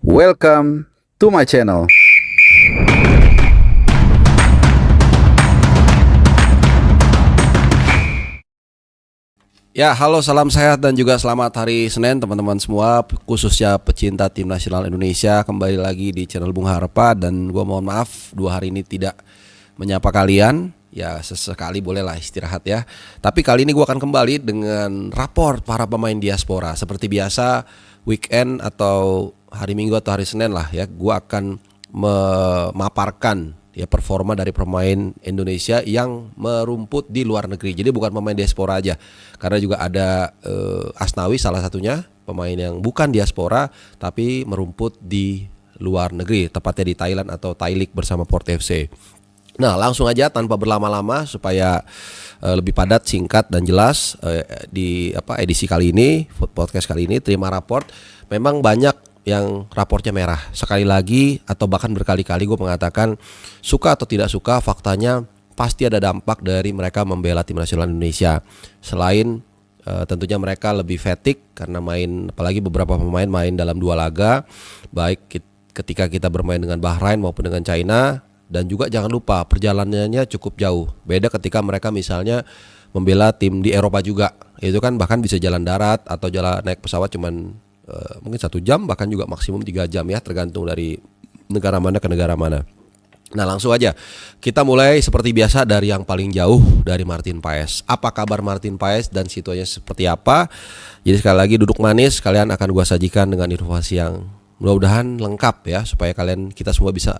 Welcome to my channel. Ya, halo, salam sehat dan juga selamat hari Senin teman-teman semua, khususnya pecinta tim nasional Indonesia. Kembali lagi di channel Bung Harpa dan gue mohon maaf 2 hari ini tidak menyapa kalian. Ya, sesekali bolehlah istirahat ya. Tapi kali ini gue akan kembali dengan rapor para pemain diaspora. Seperti biasa, weekend atau hari Minggu atau hari Senin lah ya, gue akan memaparkan ya performa dari pemain Indonesia yang merumput di luar negeri. Jadi bukan pemain diaspora aja, karena juga ada Asnawi salah satunya, pemain yang bukan diaspora tapi merumput di luar negeri, tepatnya di Thailand atau Thai League bersama Port FC. Nah, langsung aja tanpa berlama-lama supaya lebih padat, singkat dan jelas di edisi kali ini, podcast kali ini terima raport. Memang banyak yang raportnya merah. Sekali lagi atau bahkan berkali-kali gue mengatakan, suka atau tidak suka, faktanya pasti ada dampak dari mereka membela tim nasional Indonesia. Selain tentunya mereka lebih fatigue karena main, apalagi beberapa pemain main dalam 2 laga, baik ketika kita bermain dengan Bahrain maupun dengan China. Dan juga jangan lupa perjalanannya cukup jauh. Beda ketika mereka misalnya membela tim di Eropa juga. Itu kan bahkan bisa jalan darat atau jalan naik pesawat cuman mungkin 1 jam, bahkan juga maksimum 3 jam ya, tergantung dari negara mana ke negara mana. Nah, langsung aja kita mulai seperti biasa dari yang paling jauh, dari Martin Paes. Apa kabar Martin Paes dan situasinya seperti apa? Jadi sekali lagi duduk manis, kalian akan gua sajikan dengan informasi yang mudah-mudahan lengkap ya, supaya kita semua bisa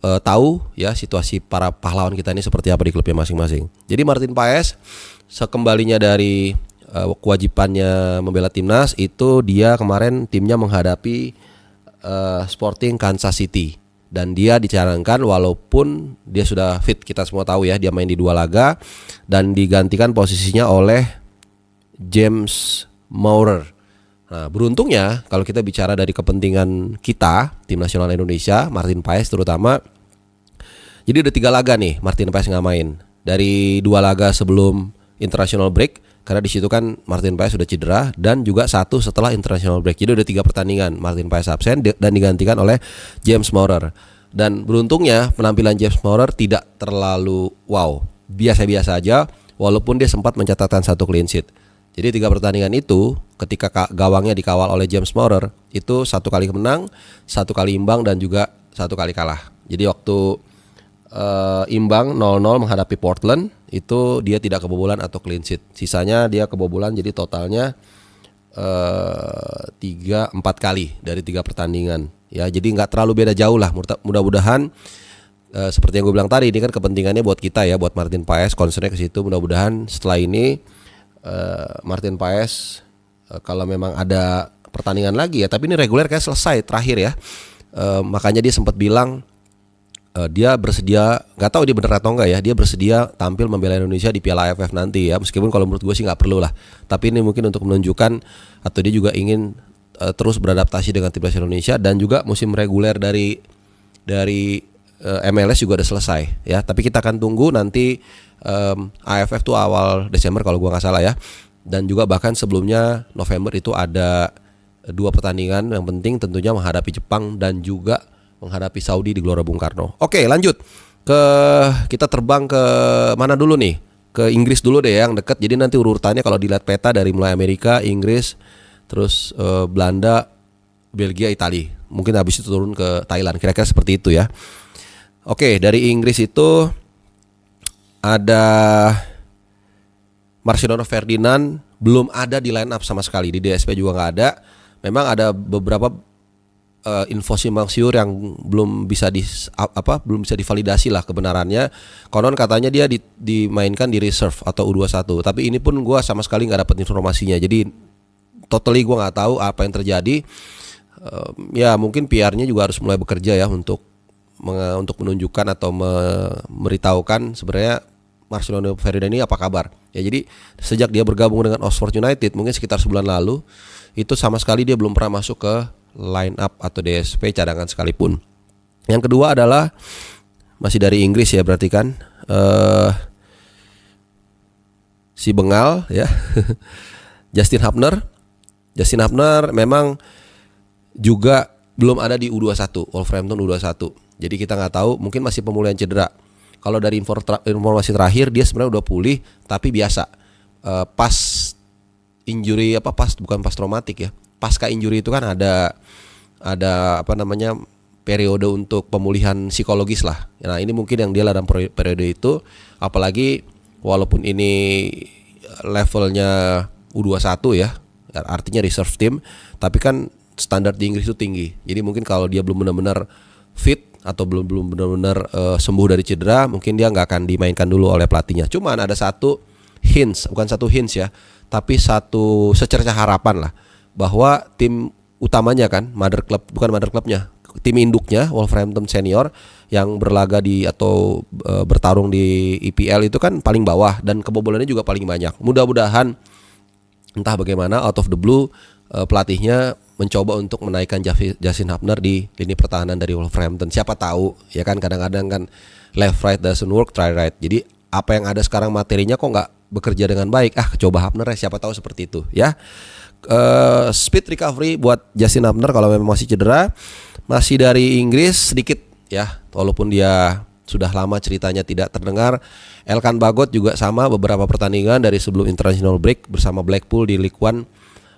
tahu ya situasi para pahlawan kita ini seperti apa di klubnya masing-masing. Jadi Martin Paes sekembalinya dari kewajibannya membela timnas, itu dia kemarin timnya menghadapi Sporting Kansas City, dan dia dicarankan walaupun dia sudah fit, kita semua tahu ya, dia main di 2 laga dan digantikan posisinya oleh James Maurer. Nah, beruntungnya kalau kita bicara dari kepentingan kita, tim nasional Indonesia, Martin Paes terutama, jadi ada 3 laga nih Martin Paes nggak main. Dari 2 laga sebelum international break, karena di situ kan Martin Paes sudah cedera, dan juga 1 setelah international break. Jadi ada 3 pertandingan Martin Paes absen dan digantikan oleh James Maurer. Dan beruntungnya penampilan James Maurer tidak terlalu wow, biasa-biasa aja, walaupun dia sempat mencatatkan 1 clean sheet. Jadi 3 pertandingan itu ketika gawangnya dikawal oleh James Maurer, itu 1 kali menang, 1 kali imbang, dan juga 1 kali kalah. Jadi waktu imbang 0-0 menghadapi Portland, itu dia tidak kebobolan atau clean sheet. Sisanya dia kebobolan, jadi totalnya 4 kali dari 3 pertandingan. Ya, jadi nggak terlalu beda jauh lah. Mudah-mudahan seperti yang gue bilang tadi, ini kan kepentingannya buat kita ya, buat Martin Paes, concernnya ke situ. Mudah-mudahan setelah ini Martin Paes kalau memang ada pertandingan lagi ya, tapi ini reguler kayak selesai terakhir ya, makanya dia sempat bilang dia bersedia, nggak tahu dia bener atau enggak ya, dia bersedia tampil membela Indonesia di Piala AFF nanti ya, meskipun kalau menurut gue sih nggak perlu lah, tapi ini mungkin untuk menunjukkan atau dia juga ingin terus beradaptasi dengan timnas Indonesia. Dan juga musim reguler dari MLS juga udah selesai ya, tapi kita akan tunggu nanti AFF tuh awal Desember kalau gua nggak salah ya, dan juga bahkan sebelumnya November itu ada 2 pertandingan yang penting, tentunya menghadapi Jepang dan juga menghadapi Saudi di Gelora Bung Karno. Oke, lanjut kita terbang ke mana dulu nih? Ke Inggris dulu deh yang dekat. Jadi nanti urutannya kalau dilihat peta dari mulai Amerika, Inggris, terus Belanda, Belgia, Italia. Mungkin habis itu turun ke Thailand. Kira-kira seperti itu ya. Oke, dari Inggris itu ada Marcelino Ferdinand, belum ada di line up sama sekali, di DSP juga nggak ada. Memang ada beberapa info simpang siur yang belum bisa divalidasi lah kebenarannya. Konon katanya dia dimainkan di reserve atau U21, tapi ini pun gue sama sekali nggak dapat informasinya. Jadi totally gue nggak tahu apa yang terjadi. Ya mungkin PR-nya juga harus mulai bekerja ya untuk menunjukkan atau memberitahukan sebenarnya Marcelino Ferdinand ini apa kabar. Ya, jadi sejak dia bergabung dengan Oxford United mungkin sekitar sebulan lalu, itu sama sekali dia belum pernah masuk ke line up atau DSP cadangan sekalipun. Yang kedua adalah masih dari Inggris ya, berarti kan si Bengal ya. Justin Hubner memang juga belum ada di U21, Wolverhampton U21. Jadi kita nggak tahu, mungkin masih pemulihan cedera. Kalau dari informasi terakhir dia sebenarnya udah pulih, tapi biasa pas injury bukan pas traumatik ya. Pasca injury itu kan ada periode untuk pemulihan psikologis lah. Nah ini mungkin yang dia dalam periode itu, apalagi walaupun ini levelnya U21 ya, artinya reserve team, tapi kan standar di Inggris itu tinggi. Jadi mungkin kalau dia belum benar-benar fit atau belum benar-benar sembuh dari cedera, mungkin dia nggak akan dimainkan dulu oleh pelatihnya. Cuman ada satu hints ya, tapi satu secercah harapan lah, bahwa tim utamanya kan, bukan mother clubnya, tim induknya Wolverhampton Senior yang berlaga atau bertarung di EPL itu kan paling bawah dan kebobolannya juga paling banyak. Mudah-mudahan entah bagaimana out of the blue pelatihnya mencoba untuk menaikkan Justin Hubner di lini pertahanan dari Wolverhampton. Siapa tahu ya kan, kadang-kadang kan left right doesn't work, try right. Jadi apa yang ada sekarang materinya kok nggak bekerja dengan baik, coba Hubner ya, siapa tahu seperti itu ya. Speed recovery buat Justin Hubner kalau memang masih cedera. Masih dari Inggris sedikit ya, walaupun dia sudah lama ceritanya tidak terdengar. Elkan Bagot juga sama, beberapa pertandingan dari sebelum international break bersama Blackpool di League One.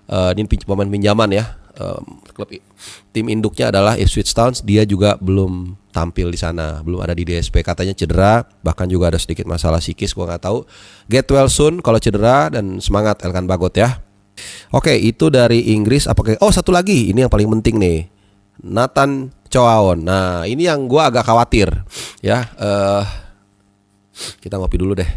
Ini pemain pinjaman ya. Klub tim induknya adalah Ipswich Town. Dia juga belum tampil di sana, belum ada di DSP, katanya cedera, bahkan juga ada sedikit masalah psikis, gua nggak tahu. Get well soon kalau cedera, dan semangat Elkan Bagot ya. Oke, itu dari Inggris. Satu lagi, ini yang paling penting nih, Nathan Choaon. Nah, ini yang gue agak khawatir ya. Kita ngopi dulu deh.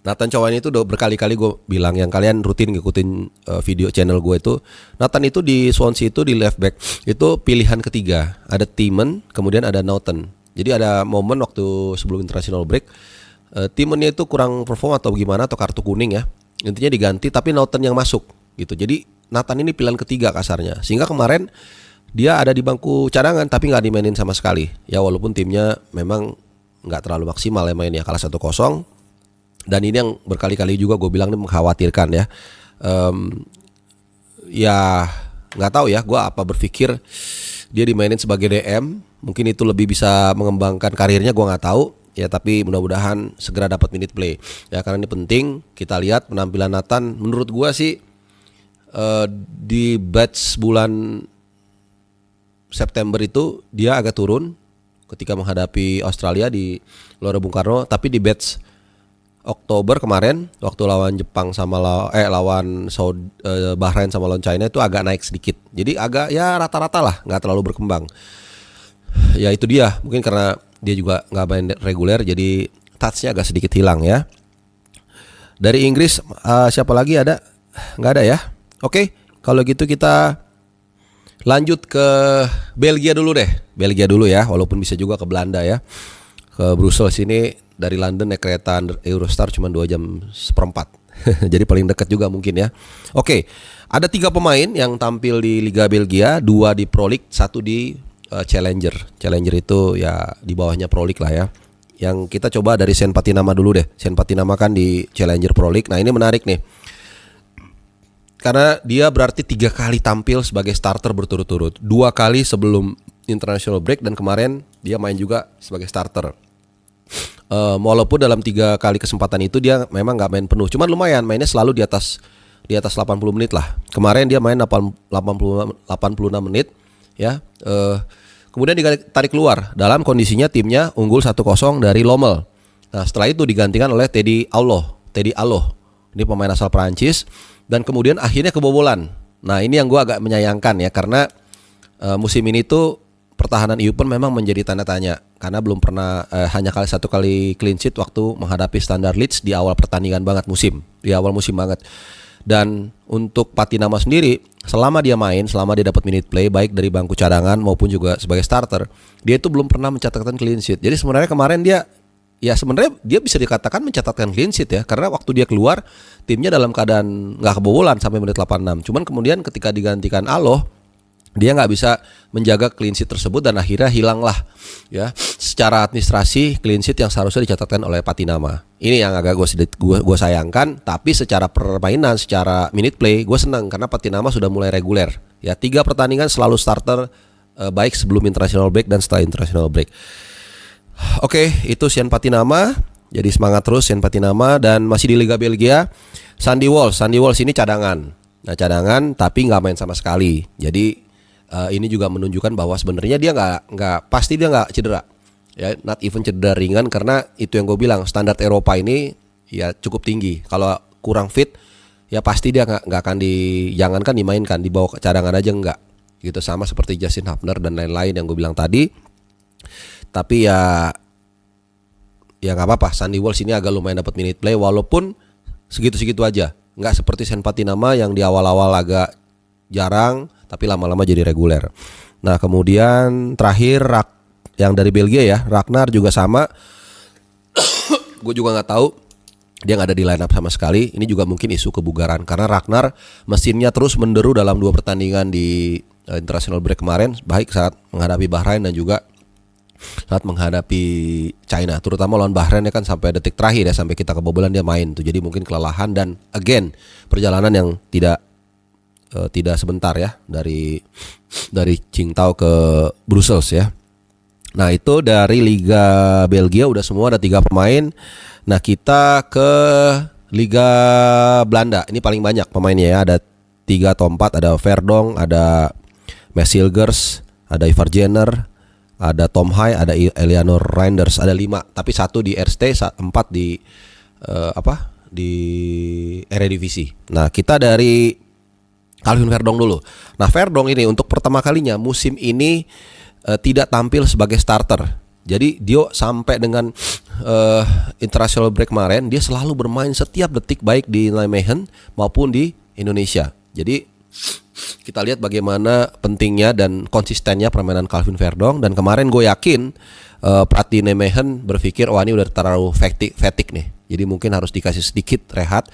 Nathan Choaon itu udah berkali-kali gue bilang, yang kalian rutin ngikutin video channel gue itu, Nathan itu di Swansea itu di left back itu pilihan ketiga. Ada Tiemann, kemudian ada Naughton. Jadi ada momen waktu sebelum international break, Tiemann itu kurang perform atau gimana, atau kartu kuning ya, intinya diganti, tapi Naughton yang masuk gitu. Jadi Nathan ini pilihan ketiga kasarnya, sehingga kemarin dia ada di bangku cadangan tapi nggak dimainin sama sekali ya, walaupun timnya memang nggak terlalu maksimal ya mainnya, kalah 1-0. Dan ini yang berkali-kali juga gue bilang ini mengkhawatirkan ya. Ya nggak tahu ya, gue berpikir dia dimainin sebagai DM, mungkin itu lebih bisa mengembangkan karirnya, gue nggak tahu ya, tapi mudah-mudahan segera dapat minute play ya, karena ini penting. Kita lihat penampilan Nathan, menurut gua sih di batch bulan September itu dia agak turun ketika menghadapi Australia di Gelora Bung Karno, tapi di batch Oktober kemarin waktu lawan Jepang sama lawan Bahrain sama lawan China itu agak naik sedikit. Jadi agak ya rata-rata lah, nggak terlalu berkembang. Ya itu dia, mungkin karena dia juga nggak main reguler, jadi touch-nya agak sedikit hilang ya. Dari Inggris siapa lagi ada? Nggak ada ya. Oke, kalau gitu kita lanjut ke Belgia dulu deh. Belgia dulu ya, walaupun bisa juga ke Belanda ya. Ke Brussels ini dari London naik kereta Eurostar cuma 2 jam seperempat. Jadi paling dekat juga mungkin ya. Oke, ada 3 pemain yang tampil di Liga Belgia, 2 di Pro League, 1 di Challenger. Challenger itu ya di bawahnya Pro League lah ya. Yang kita coba dari Sen Patinama dulu deh. Sen Patinama kan di Challenger Pro League. Nah ini menarik nih, karena dia berarti 3 kali tampil sebagai starter berturut-turut. 2 kali sebelum international break, dan kemarin dia main juga sebagai starter. Walaupun dalam 3 kali kesempatan itu dia memang gak main penuh, cuman lumayan mainnya selalu di atas 80 menit lah. Kemarin dia main 86 menit ya. Kemudian ditarik keluar dalam kondisinya timnya unggul 1-0 dari Lommel. Nah setelah itu digantikan oleh Teddy Allo. Ini pemain asal Perancis, dan kemudian akhirnya kebobolan. Nah ini yang gue agak menyayangkan ya, karena musim ini tuh pertahanan Eupen memang menjadi tanda tanya, karena belum pernah hanya 1 kali clean sheet waktu menghadapi Standard Liège di awal pertandingan banget di awal musim banget. Dan untuk Patinama sendiri, selama dia dapat minute play baik dari bangku cadangan maupun juga sebagai starter, dia itu belum pernah mencatatkan clean sheet. Jadi sebenarnya kemarin dia bisa dikatakan mencatatkan clean sheet ya, karena waktu dia keluar timnya dalam keadaan nggak kebobolan sampai menit 86. Cuman kemudian ketika digantikan Aloh, dia nggak bisa menjaga clean sheet tersebut dan akhirnya hilanglah ya secara administrasi clean sheet yang seharusnya dicatatkan oleh Patinama. Ini yang agak gue sayangkan, tapi secara permainan, secara minute play gue senang karena Patinama sudah mulai reguler. Ya 3 pertandingan selalu starter, baik sebelum international break dan setelah international break. Oke, itu Sean Patinama. Jadi semangat terus Sean Patinama. Dan masih di Liga Belgia, Sandy Walsh ini cadangan. Nah cadangan tapi nggak main sama sekali. Jadi ini juga menunjukkan bahwa sebenarnya dia nggak pasti dia nggak cedera, ya, not even cedera ringan karena itu yang gue bilang standar Eropa ini ya cukup tinggi. Kalau kurang fit ya pasti dia nggak akan jangankan dimainkan, dibawa ke cadangan aja nggak, gitu sama seperti Justin Hafner dan lain-lain yang gue bilang tadi. Tapi ya nggak apa-apa. Sandy Walsh ini agak lumayan dapat minute play walaupun segitu-segitu aja, nggak seperti Sean Patinama yang di awal-awal agak jarang tapi lama-lama jadi reguler. Nah kemudian terakhir yang dari Belgia ya, Ragnar juga sama. Gue juga nggak tahu, dia nggak ada di line up sama sekali. Ini juga mungkin isu kebugaran karena Ragnar mesinnya terus menderu dalam 2 pertandingan di international break kemarin, baik saat menghadapi Bahrain dan juga saat menghadapi China, terutama lawan Bahrain ya kan sampai detik terakhir ya, sampai kita kebobolan dia main tuh. Jadi mungkin kelelahan dan again perjalanan yang tidak sebentar ya dari Qingdao ke Brussels ya. Nah itu dari Liga Belgia udah semua, ada 3 pemain. Nah kita ke Liga Belanda, ini paling banyak pemainnya ya, ada 3 atau 4, ada Verdonk, ada Messilgers, ada Ivar Jenner, ada Tom Hai, ada Eleanor Reinders, ada 5, tapi 1 di RST, 4 di di Eredivisie. Nah kita dari Calvin Verdonk dulu. Nah Verdonk ini untuk pertama kalinya musim ini tidak tampil sebagai starter. Jadi dia sampai dengan international break kemarin dia selalu bermain setiap detik baik di Nijmegen maupun di Indonesia. Jadi kita lihat bagaimana pentingnya dan konsistennya permainan Calvin Verdonk. Dan kemarin gue yakin pelatih Nijmegen berpikir wah ini udah terlalu fatigue nih. Jadi mungkin harus dikasih sedikit rehat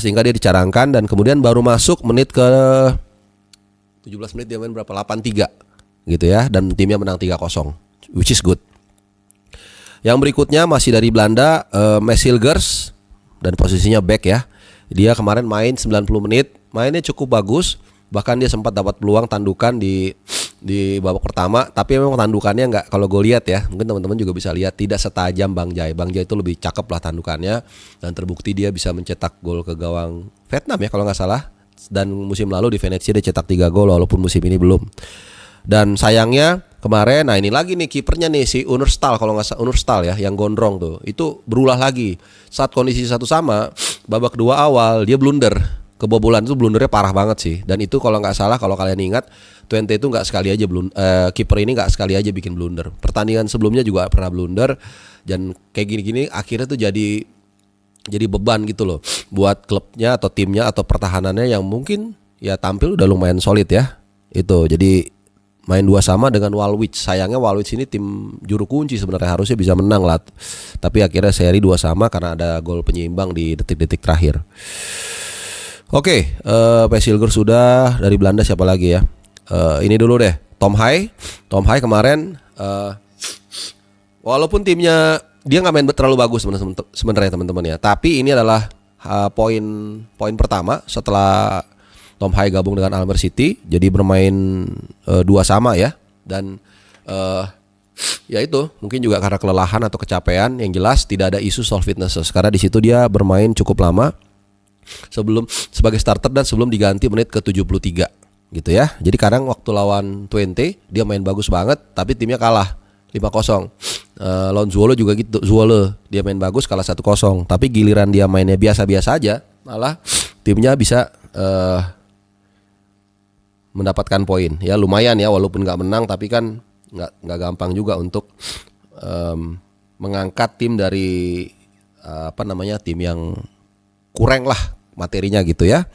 sehingga dia dicarangkan dan kemudian baru masuk menit ke 17 menit dia main berapa? 8-3 gitu ya, dan timnya menang 3-0 which is good. Yang berikutnya masih dari Belanda, Messilgers dan posisinya back ya. Dia kemarin main 90 menit, mainnya cukup bagus, bahkan dia sempat dapat peluang tandukan di babak pertama, tapi memang tandukannya nggak, kalau gue lihat ya, mungkin teman-teman juga bisa lihat tidak setajam Bang Jai. Bang Jai itu lebih cakep lah tandukannya dan terbukti dia bisa mencetak gol ke gawang Vietnam ya kalau nggak salah. Dan musim lalu di Venezia dia cetak 3 gol walaupun musim ini belum. Dan sayangnya kemarin, nah ini lagi nih kipernya nih si Unerstal, kalau nggak salah Unerstal ya yang gondrong tuh, itu berulah lagi saat kondisi 1-1 babak 2 awal dia blunder. Kebobolan itu blundernya parah banget sih. Dan itu kalau nggak salah, kalau kalian ingat, Twente itu nggak sekali aja kiper ini nggak sekali aja bikin blunder. Pertandingan sebelumnya juga pernah blunder. Dan kayak gini-gini akhirnya tuh jadi beban gitu loh buat klubnya atau timnya atau pertahanannya yang mungkin ya tampil udah lumayan solid ya. Itu jadi main 2-2 dengan Walwich. Sayangnya Walwich ini tim juru kunci sebenarnya, harusnya bisa menang lah. Tapi akhirnya seri 2-2 karena ada gol penyeimbang di detik-detik terakhir. Oke, Messilgers sudah. Dari Belanda siapa lagi ya? Ini dulu deh, Tom Hai kemarin walaupun timnya dia nggak main terlalu bagus sebenarnya teman-teman ya, tapi ini adalah poin pertama setelah Tom Hai gabung dengan Almer City, jadi bermain 2-2 ya. Dan ya itu mungkin juga karena kelelahan atau kecapean, yang jelas tidak ada isu soft fitnesses karena di situ dia bermain cukup lama sebelum sebagai starter dan sebelum diganti menit ke 73 gitu ya. Jadi kadang waktu lawan Twente dia main bagus banget tapi timnya kalah 5-0. Lawan Zwolle juga gitu, Zwolle dia main bagus kalah 1-0, tapi giliran dia mainnya biasa-biasa aja malah timnya bisa mendapatkan poin. Ya lumayan ya, walaupun nggak menang tapi kan nggak gampang juga untuk mengangkat tim dari tim yang kurang lah materinya gitu ya.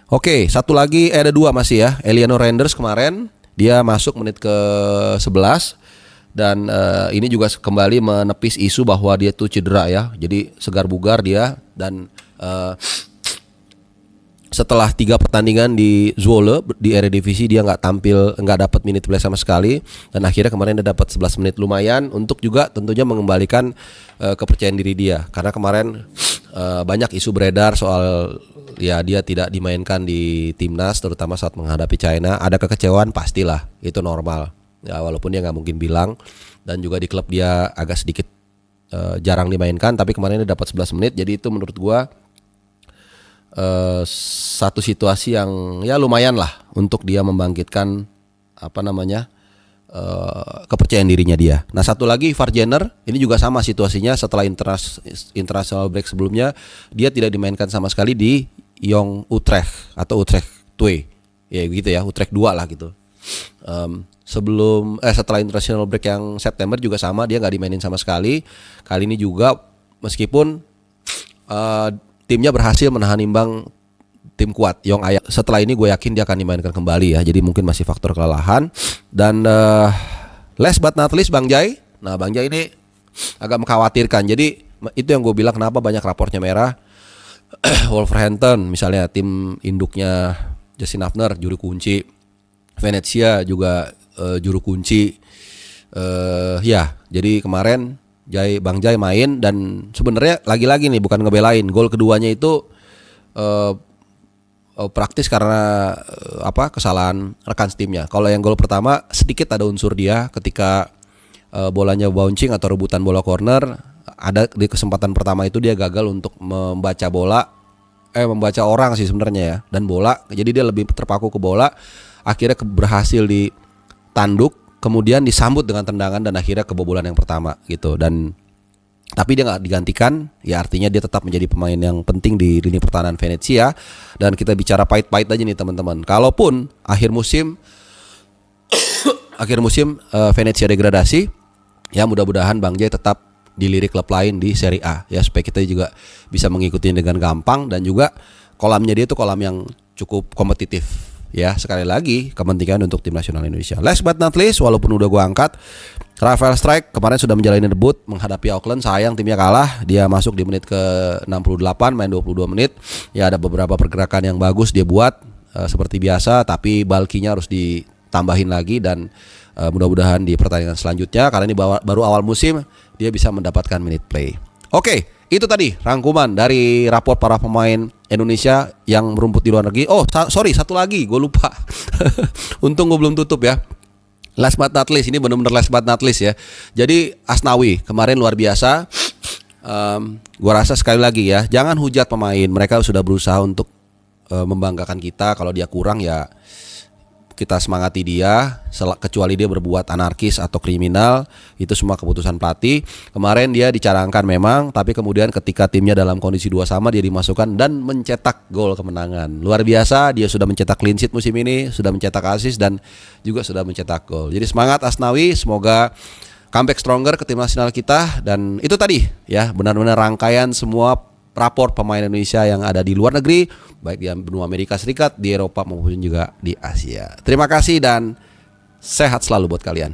Oke, satu lagi ada 2 masih ya. Eleanor Reinders kemarin dia masuk menit ke 11 dan ini juga kembali menepis isu bahwa dia tuh cedera ya. Jadi segar bugar dia dan setelah 3 pertandingan di Zwolle di Eredivisie dia nggak tampil, nggak dapat minute play sama sekali, dan akhirnya kemarin dia dapat 11 menit, lumayan untuk juga tentunya mengembalikan kepercayaan diri dia, karena kemarin banyak isu beredar soal ya dia tidak dimainkan di timnas terutama saat menghadapi China. Ada kekecewaan pastilah, itu normal ya, walaupun dia nggak mungkin bilang, dan juga di klub dia agak sedikit jarang dimainkan, tapi kemarin dia dapat 11 menit, jadi itu menurut gua satu situasi yang ya lumayan lah untuk dia membangkitkan kepercayaan dirinya dia. Nah, satu lagi VAR Jenner ini juga sama situasinya, setelah international break sebelumnya dia tidak dimainkan sama sekali di Jong Utrecht atau Utrecht 2 ya gitu ya, Utrecht 2 lah gitu. Setelah international break yang September juga sama, dia nggak dimainin sama sekali. Kali ini juga meskipun timnya berhasil menahan imbang tim kuat Jong Ajax. Setelah ini gue yakin dia akan dimainkan kembali ya. Jadi mungkin masih faktor kelelahan. Dan last but not least Bang Jai. Nah, Bang Jai ini agak mengkhawatirkan. Jadi itu yang gue bilang kenapa banyak raportnya merah. Wolverhampton misalnya, tim induknya Justin Hafner juru kunci. Venezia juga juru kunci. Ya, jadi kemarin Bang Jai main, dan sebenarnya lagi-lagi nih bukan ngebelain, gol keduanya itu praktis karena kesalahan rekan timnya. Kalau yang gol pertama sedikit ada unsur dia ketika bolanya bouncing atau rebutan bola corner, ada di kesempatan pertama itu dia gagal untuk membaca orang sih sebenarnya ya, dan bola, jadi dia lebih terpaku ke bola, akhirnya berhasil ditanduk, kemudian disambut dengan tendangan dan akhirnya kebobolan yang pertama gitu. Dan tapi dia nggak digantikan, ya artinya dia tetap menjadi pemain yang penting di lini pertahanan Venezia. Dan kita bicara pahit-pahit aja nih teman-teman. Kalaupun akhir musim Venezia degradasi, ya mudah-mudahan Bang Jai tetap dilirik klub lain di Serie A ya, supaya kita juga bisa mengikuti dengan gampang, dan juga kolamnya dia itu kolam yang cukup kompetitif. Ya, sekali lagi kepentingan untuk tim nasional Indonesia. Last but not least, walaupun udah gua angkat, Rafael Strijk kemarin sudah menjalani debut menghadapi Auckland. Sayang timnya kalah. Dia masuk di menit ke-68, main 22 menit. Ya, ada beberapa pergerakan yang bagus dia buat seperti biasa, tapi bulky-nya harus ditambahin lagi, dan mudah-mudahan di pertandingan selanjutnya, karena ini baru awal musim, dia bisa mendapatkan minute play. Oke, itu tadi rangkuman dari raport para pemain Indonesia yang merumput di luar negeri. Oh, sorry, satu lagi, gue lupa. Untung gue belum tutup ya. Last but not least, ini benar-benar last but not least ya. Jadi Asnawi kemarin luar biasa. Gue rasa sekali lagi ya, jangan hujat pemain. Mereka sudah berusaha untuk membanggakan kita. Kalau dia kurang ya kita semangati dia, kecuali dia berbuat anarkis atau kriminal, itu semua keputusan pelatih. Kemarin dia dicarangkan memang, tapi kemudian ketika timnya dalam kondisi 2-2 dia dimasukkan dan mencetak gol kemenangan. Luar biasa, dia sudah mencetak clean sheet musim ini, sudah mencetak assist, dan juga sudah mencetak gol. Jadi semangat Asnawi, semoga comeback stronger ke tim nasional kita. Dan itu tadi ya, benar-benar rangkaian semua rapor pemain Indonesia yang ada di luar negeri, baik di benua Amerika Serikat, di Eropa maupun juga di Asia. Terima kasih dan sehat selalu buat kalian.